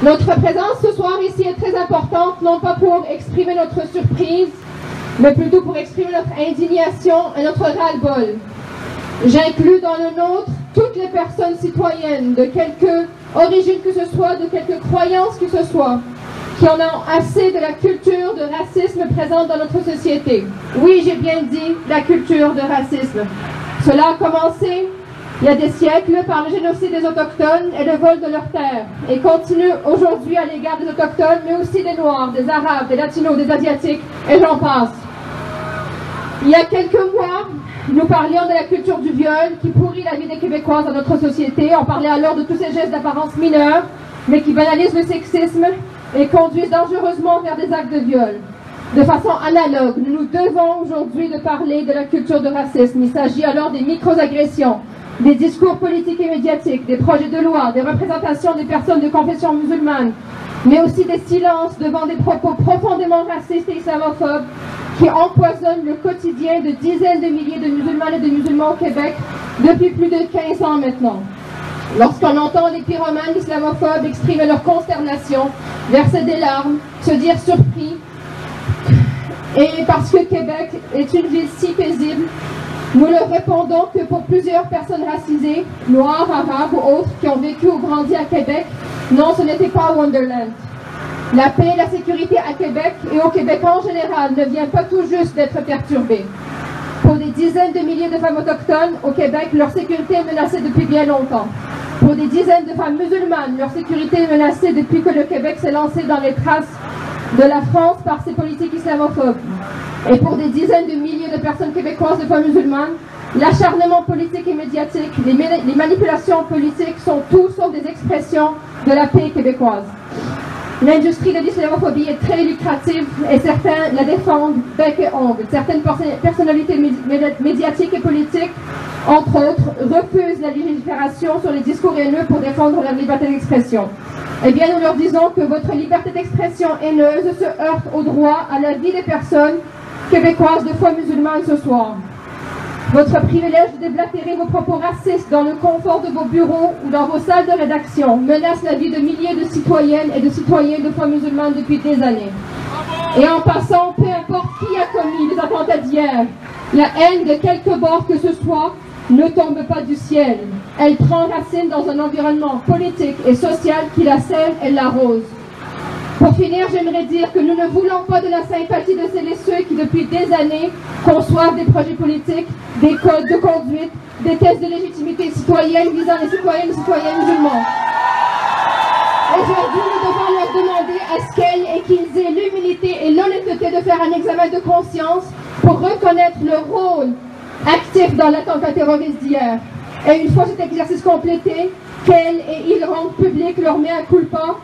Notre présence ce soir ici est très importante, non pas pour exprimer notre surprise, mais plutôt pour exprimer notre indignation et notre ras-le-bol. J'inclus dans le nôtre toutes les personnes citoyennes, de quelque origine que ce soit, de quelque croyance que ce soit, qui en ont assez de la culture de racisme présente dans notre société. Oui, j'ai bien dit la culture de racisme. Cela a commencé il y a des siècles par le génocide des Autochtones et le vol de leurs terres, et continue aujourd'hui à l'égard des Autochtones, mais aussi des Noirs, des Arabes, des Latinos, des Asiatiques, et j'en passe. Il y a quelques mois, nous parlions de la culture du viol qui pourrit la vie des Québécois dans notre société. On parlait alors de tous ces gestes d'apparence mineure, mais qui banalisent le sexisme et conduisent dangereusement vers des actes de viol. De façon analogue, nous nous devons aujourd'hui de parler de la culture de racisme. Il s'agit alors des micro-agressions, des discours politiques et médiatiques, des projets de loi, des représentations des personnes de confession musulmane, mais aussi des silences devant des propos profondément racistes et islamophobes qui empoisonnent le quotidien de dizaines de milliers de musulmanes et de musulmans au Québec depuis plus de 15 ans maintenant. Lorsqu'on entend les pyromanes islamophobes exprimer leur consternation, verser des larmes, se dire surpris, et parce que Québec est une ville si paisible, nous leur répondons que pour plusieurs personnes racisées, noires, arabes ou autres, qui ont vécu ou grandi à Québec, non, ce n'était pas Wonderland. La paix et la sécurité à Québec et au Québec en général ne vient pas tout juste d'être perturbée. Pour des dizaines de milliers de femmes autochtones au Québec, leur sécurité est menacée depuis bien longtemps. Pour des dizaines de femmes musulmanes, leur sécurité est menacée depuis que le Québec s'est lancé dans les traces de la France par ses politiques islamophobes. Et pour des dizaines de milliers de personnes québécoises de femmes musulmanes, l'acharnement politique et médiatique, les manipulations politiques sont tout sauf des expressions de la paix québécoise. L'industrie de l'islamophobie est très lucrative et certains la défendent bec et ongle. Certaines personnalités médiatiques et politiques, entre autres, refusent la légifération sur les discours haineux pour défendre leur liberté d'expression. Eh bien, nous leur disons que votre liberté d'expression haineuse se heurte au droit à la vie des personnes québécoises de foi musulmane ce soir. Votre privilège de déblatérer vos propos racistes dans le confort de vos bureaux ou dans vos salles de rédaction menace la vie de milliers de citoyennes et de citoyens de foi musulmane depuis des années. Et en passant, peu importe qui a commis les attentats d'hier, la haine de quelque bord que ce soit ne tombe pas du ciel. Elle prend racine dans un environnement politique et social qui la sème et l'arrose. Pour finir, j'aimerais dire que nous ne voulons pas de la sympathie de celles et ceux qui, depuis des années, conçoivent des projets politiques, des codes de conduite, des tests de légitimité citoyenne visant les citoyennes et citoyens musulmans. Aujourd'hui, nous devons leur demander à ce qu'elles et qu'ils aient l'humilité et l'honnêteté de faire un examen de conscience pour reconnaître leur rôle actif dans l'attentat terroriste d'hier. Et une fois cet exercice complété, qu'elles et ils rendent public leur mea culpa,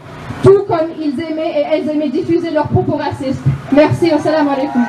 tout comme ils aimaient et elles aimaient diffuser leurs propos racistes. Merci, assalamu alaikum.